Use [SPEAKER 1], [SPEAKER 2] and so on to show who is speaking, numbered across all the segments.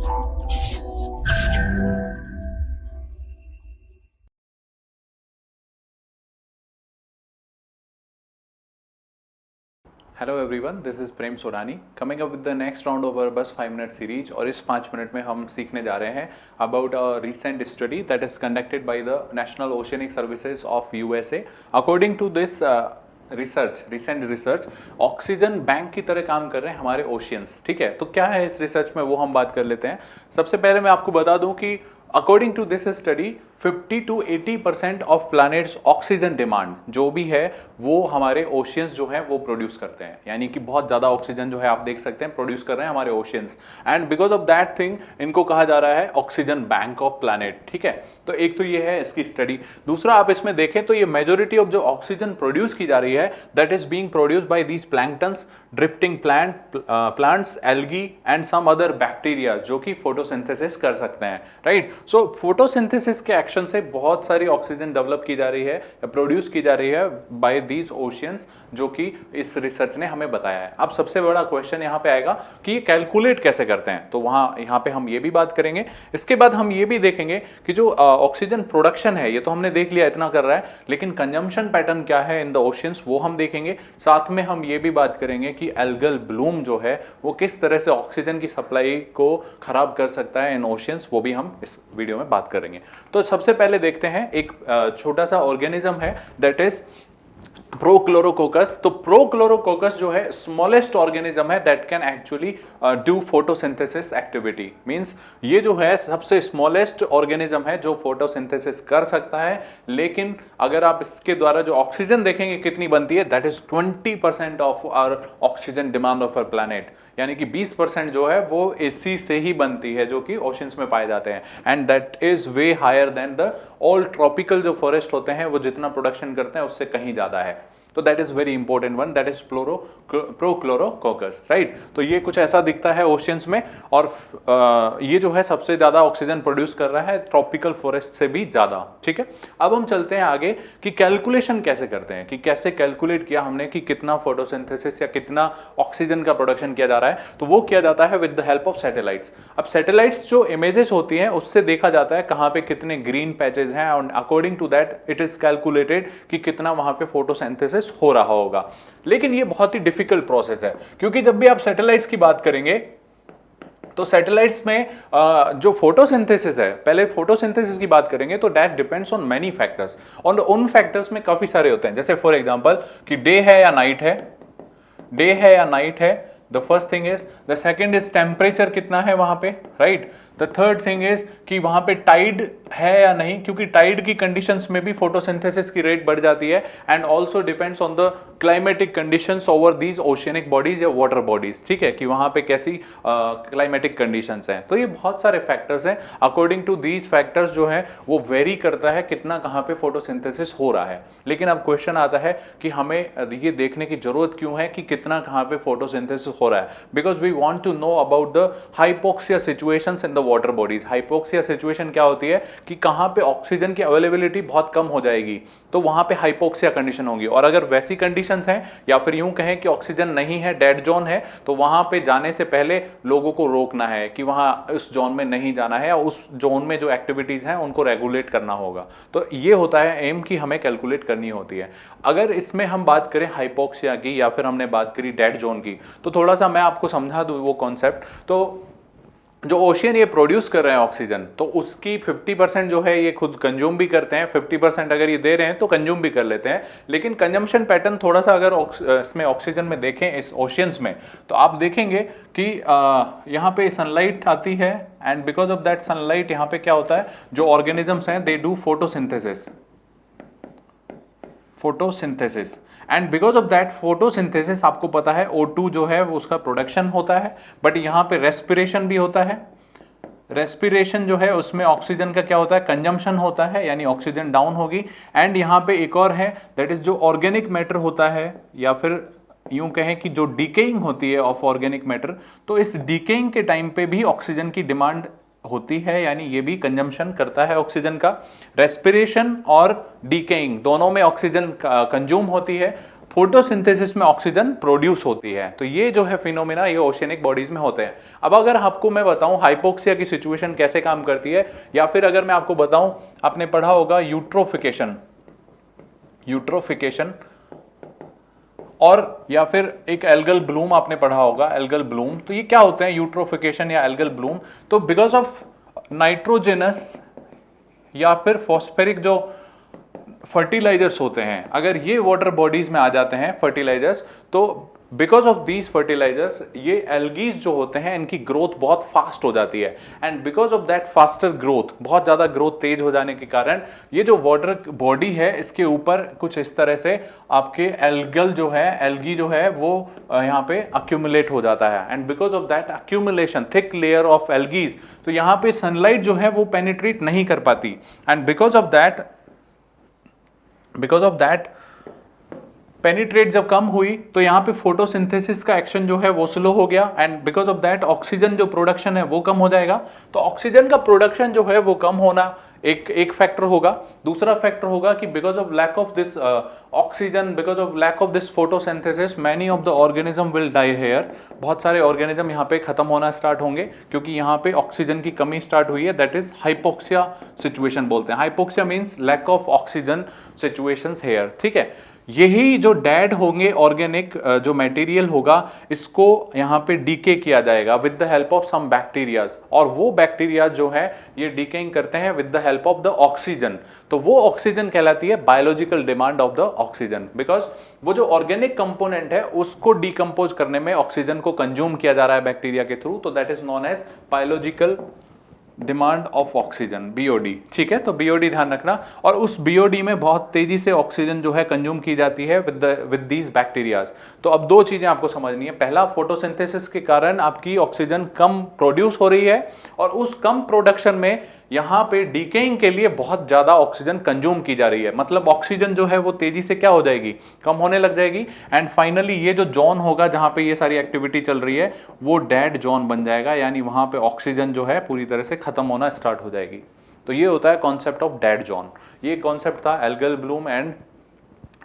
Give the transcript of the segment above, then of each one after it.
[SPEAKER 1] Hello everyone, this is Prem Sodani coming up with the next round of our बस 5 minute series. और इस 5 minute में हम सीखने जा रहे हैं about a recent study that is conducted by the National Oceanic Services of USA. According to this recent research, oxygen bank की तरह काम कर रहे हैं हमारे ओशियंस। ठीक है, तो क्या है इस रिसर्च में वो हम बात कर लेते हैं। सबसे पहले मैं आपको बता दूं कि according to this study 50 to 80% of planets oxygen demand जो भी है वो हमारे ओशियंस जो है वो प्रोड्यूस करते हैं। यानी कि बहुत ज्यादा ऑक्सीजन जो है आप देख सकते हैं प्रोड्यूस कर रहे हैं हमारे oceans, and because of that thing इनको कहा जा रहा है ऑक्सीजन बैंक ऑफ प्लैनेट। ठीक है, तो एक तो ये है इसकी स्टडी। दूसरा, आप इसमें देखें तो ये मेजोरिटी ऑफ जो ऑक्सीजन प्रोड्यूस की जा रही है that is being produce by these planktons, drifting plants, algae and some other bacteria जो कि फोटोसिंथेसिस कर सकते हैं। राइट, सो फोटोसिंथेसिस के एक्शन से बहुत सारी ऑक्सीजन डेवलप की जा रही है या प्रोड्यूस की जा रही है बाय दीज ओशियंस, जो कि इस रिसर्च ने हमें बताया है। अब सबसे बड़ा क्वेश्चन यहां पे आएगा कि ये कैलकुलेट कैसे करते हैं, तो यहां पे हम ये भी बात करेंगे। इसके बाद हम ये भी देखेंगे कि जो ऑक्सीजन प्रोडक्शन है ये तो हमने देख लिया इतना कर रहा है, लेकिन कंजम्पशन पैटर्न क्या है इन द ओशियंस वो हम देखेंगे। साथ में हम ये भी बात करेंगे कि एल्गल ब्लूम जो है वो किस तरह से ऑक्सीजन की सप्लाई को खराब कर सकता है इन ओशियंस, वो भी हम इस वीडियो में बात करेंगे। तो सबसे पहले देखते हैं एक छोटा सा ऑर्गेनिज्म है दैट इज प्रोक्लोरोकोकस। तो प्रोक्लोरोकोकस जो है स्मॉलेस्ट ऑर्गेनिज्म है that can actually do photosynthesis activity. Means ये जो है सबसे स्मॉलेस्ट ऑर्गेनिज्म है जो फोटोसिंथेसिस कर सकता है, लेकिन अगर आप इसके द्वारा जो ऑक्सीजन देखेंगे कितनी बनती है that is 20% of our oxygen demand of our planet. यानी कि 20% जो है वो इसी से ही बनती है जो कि ओशंस में पाए जाते हैं, and that is way higher than the all tropical जो फॉरेस्ट होते हैं वो जितना प्रोडक्शन करते हैं उससे कहीं ज्यादा है। तो that is very important one, that is prochlorococcus. Right, तो ये कुछ ऐसा दिखता है ओशियंस में, और ये जो है सबसे ज्यादा ऑक्सीजन प्रोड्यूस कर रहा है ट्रॉपिकल फॉरेस्ट से भी ज्यादा। ठीक है, अब हम चलते हैं आगे कि कैलकुलेशन कैसे करते हैं, कि कैसे कैलकुलेट किया हमने कि कितना फोटोसिंथेसिस या कितना ऑक्सीजन का प्रोडक्शन किया जा रहा है। तो वो किया जाता है with the help of satellites. अब सैटेलाइट्स जो इमेजेस होती हैं उससे देखा जाता है कहां पे कितने ग्रीन पैचेस हैं, और according to that it is calculated कि कितना वहां पे फोटोसिंथेसिस हो रहा होगा। लेकिन ये बहुत ही डिफिकल्ट प्रोसेस है, क्योंकि जब भी आप सैटेलाइट्स की बात करेंगे तो सैटेलाइट्स में जो फोटोसिंथेसिस है, पहले फोटोसिंथेसिस की बात करेंगे तो that depends on many factors, और उन फैक्टर्स में काफी सारे होते हैं। जैसे फॉर एग्जांपल कि डे है या नाइट है, डे है या नाइट है, the first thing is. The second is temperature कितना है वहां पे, right. The third thing is कि वहां पे टाइड है या नहीं, क्योंकि टाइड की कंडीशंस में भी फोटोसिंथेसिस की रेट बढ़ जाती है, and also depends on the climatic conditions over these oceanic bodies या वाटर बॉडीज। ठीक है, कि वहां पे कैसी क्लाइमेटिक कंडीशंस हैं। तो ये बहुत सारे फैक्टर्स हैं, अकॉर्डिंग टू दीज फैक्टर्स जो है वो वेरी करता है कितना कहां पे फोटोसिंथेसिस हो रहा है। लेकिन अब क्वेश्चन आता है कि हमें ये देखने की जरूरत क्यों है कि कितना कहां पे फोटोसिंथेसिस हो रहा है, because we want to know about the hypoxia situations in the water bodies. Hypoxia situation क्या होती है कि कहां पे ऑक्सीजन की अवेलेबिलिटी बहुत कम हो जाएगी, तो वहां पे हाइपोक्सिया कंडीशन होगी। और अगर वैसी कंडीशंस हैं, या फिर यूं कहें कि ऑक्सीजन नहीं है, डेड जोन है, तो वहां पे जाने से पहले लोगों को रोकना है कि वहां उस जोन में नहीं जाना है, या उस जोन में जो एक्टिविटीज हैं उनको रेगुलेट करना होगा। तो ये होता है एम की हमें कैलकुलेट करनी होती है। अगर इसमें हम बात करें हाइपोक्सिया की, या फिर हमने बात करी डेड जोन की, तो थोड़ा सा मैं आपको समझा दूं वो कॉन्सेप्ट। तो जो ओशियन ये प्रोड्यूस कर रहे हैं ऑक्सीजन, तो उसकी 50% जो है ये खुद कंज्यूम भी करते हैं, 50% अगर ये दे रहे हैं तो कंज्यूम भी कर लेते हैं। लेकिन कंजम्पशन पैटर्न थोड़ा सा अगर इसमें ऑक्सीजन में देखें इस ओशियंस में, तो आप देखेंगे कि यहाँ पे सनलाइट आती है, and because of that sunlight यहाँ पे क्या होता है, जो ऑर्गेनिजम्स हैं they do photosynthesis, and because of that photosynthesis आपको पता है O2 जो है वो उसका प्रोडक्शन होता है, बट यहाँ पे रेस्पिरेशन भी होता है। रेस्पिरेशन जो है उसमें ऑक्सीजन का क्या होता है, कंजम्पशन होता है, यानी ऑक्सीजन डाउन होगी। एंड यहाँ पे एक और है दैट इज जो ऑर्गेनिक मैटर होता है, या फिर यूं कहें कि जो डिकेइंग होती है ऑफ ऑर्गेनिक मैटर, तो इस डिकेइंग के टाइम पे भी ऑक्सीजन की डिमांड होती है, यानी ये भी कंजम्पशन करता है ऑक्सीजन का। रेस्पिरेशन और डिकेइंग दोनों में ऑक्सीजन कंज्यूम होती है। फोटोसिंथेसिस में ऑक्सीजन प्रोड्यूस होती है। तो ये जो है फिनोमेना ये ओशियनिक बॉडीज में होते हैं। अब अगर आपको मैं बताऊं हाइपोक्सिया की सिचुएशन कैसे काम करती है, या फिर अगर मैं आपको बताऊं, आपने पढ़ा होगा यूट्रोफिकेशन और या फिर एक एल्गल ब्लूम आपने पढ़ा होगा, एल्गल ब्लूम। तो ये क्या होते हैं यूट्रोफिकेशन या एल्गल ब्लूम? तो बिकॉज ऑफ नाइट्रोजनस या फिर फॉस्फेरिक जो फर्टिलाइजर्स होते हैं, अगर ये वाटर बॉडीज में आ जाते हैं फर्टिलाइजर्स, तो बिकॉज ऑफ दीज फर्टिलाइजर्स ये एल्गीज जो होते हैं इनकी ग्रोथ बहुत फास्ट हो जाती है। And because of that faster growth, बहुत ज्यादा ग्रोथ तेज हो जाने के कारण ये जो वाटर बॉडी है इसके ऊपर कुछ इस तरह से आपके एल्गी जो है वो यहाँ पे अक्यूमुलेट हो जाता है। And because of that accumulation, thick layer of algae, तो यहाँ पे सनलाइट जो है वो पेनिट्रेट नहीं कर पाती। And because of that penetrate जब कम हुई तो यहाँ पे फोटोसिंथेसिस का एक्शन जो है वो स्लो हो गया। And because of that oxygen जो प्रोडक्शन है वो कम हो जाएगा। तो ऑक्सीजन का प्रोडक्शन जो है वो कम होना एक फैक्टर होगा। दूसरा फैक्टर होगा कि because of lack of this oxygen, because of lack of this photosynthesis, many of the organism will die here. बहुत सारे ऑर्गेनिज्म यहाँ पे खत्म होना स्टार्ट होंगे क्योंकि यहाँ पे ऑक्सीजन की कमी स्टार्ट हुई है। दैट इज हाइपोक्सिया सिचुएशन बोलते हैं। Hypoxia means lack of oxygen situations here, ठीक है। यही जो डेड होंगे ऑर्गेनिक जो मटेरियल होगा इसको यहाँ पे डीके किया जाएगा with the help of some bacterias, और वो बैक्टीरिया जो है ये डीकेइंग करते हैं with the help of the oxygen. तो वो ऑक्सीजन कहलाती है biological demand of the oxygen, because वो जो ऑर्गेनिक कंपोनेंट है उसको डिकम्पोज करने में ऑक्सीजन को कंज्यूम किया जा रहा है बैक्टीरिया के थ्रू। तो that is known as biological demand of oxygen, BOD, ठीक है। तो बीओडी ध्यान रखना। और उस बीओडी में बहुत तेजी से ऑक्सीजन जो है कंज्यूम की जाती है विद दीज बैक्टीरियाज। तो अब दो चीजें आपको समझनी है। पहला, फोटोसिंथेसिस के कारण आपकी ऑक्सीजन कम प्रोड्यूस हो रही है, और उस कम प्रोडक्शन में यहाँ पे डीकेइंग के लिए बहुत ज्यादा ऑक्सीजन कंज्यूम की जा रही है। मतलब ऑक्सीजन जो है वो तेजी से क्या हो जाएगी, कम होने लग जाएगी। एंड फाइनली ये जो जोन होगा जहां पे ये सारी एक्टिविटी चल रही है वो डेड जोन बन जाएगा, यानी वहां पे ऑक्सीजन जो है पूरी तरह से खत्म होना स्टार्ट हो जाएगी। तो ये होता है कॉन्सेप्ट ऑफ डेड जोन। ये कॉन्सेप्ट था एल्गल ब्लूम एंड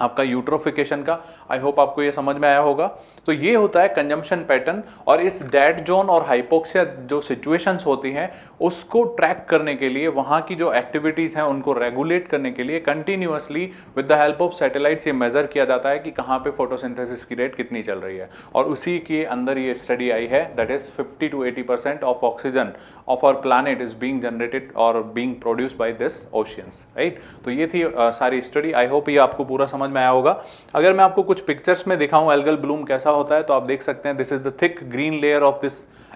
[SPEAKER 1] आपका यूट्रोफिकेशन का। आई होप आपको ये समझ में आया होगा। तो ये होता है कंजम्पशन पैटर्न, और इस डेड जोन और हाइपोक्सिया जो सिचुएशंस होती हैं उसको ट्रैक करने के लिए, वहाँ की जो एक्टिविटीज़ हैं उनको रेगुलेट करने के लिए continuously with the help of satellites ये मेजर किया जाता है कि कहाँ पे फोटोसिंथेसिस की रेट कितनी चल रही है। और उसी के अंदर ये स्टडी आई है, that is 50 to 80% of oxygen of our planet is being generated और being produced by this oceans, right. तो ये थी सारी स्टडी। आई होप ये आपको पूरा समझ में आया होगा। अगर मैं आपको कुछ पिक्चर्स में दिखाऊं एल्गल ब्लूम कैसा होता है, तो आप देख सकते हैं this is the thick green layer of this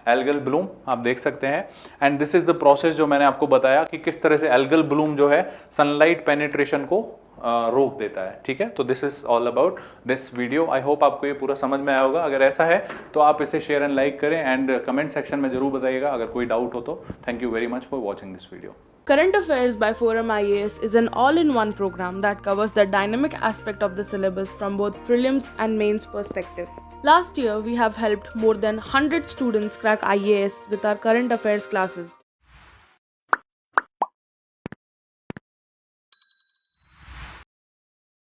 [SPEAKER 1] algal Bloom, आप देख सकते हैं। And this is the process जो मैंने आपको बताया कि किस तरह से एल्गल ब्लूम जो है सनलाइट पेनिट्रेशन को रोक देता है, ठीक है। तो this is all about this video. I hope आपको ये पूरा समझ में आया होगा। अगर ऐसा है तो आप इसे शेयर एंड लाइक करें, एंड कमेंट सेक्शन में जरूर बताइएगा अगर कोई डाउट हो तो। Thank you very much for watching this video.
[SPEAKER 2] Current Affairs by Forum IAS is an all-in-one program that covers the dynamic aspect of the syllabus from both prelims and mains perspective. Last year, we have helped more than 100 students crack IAS with our current affairs classes.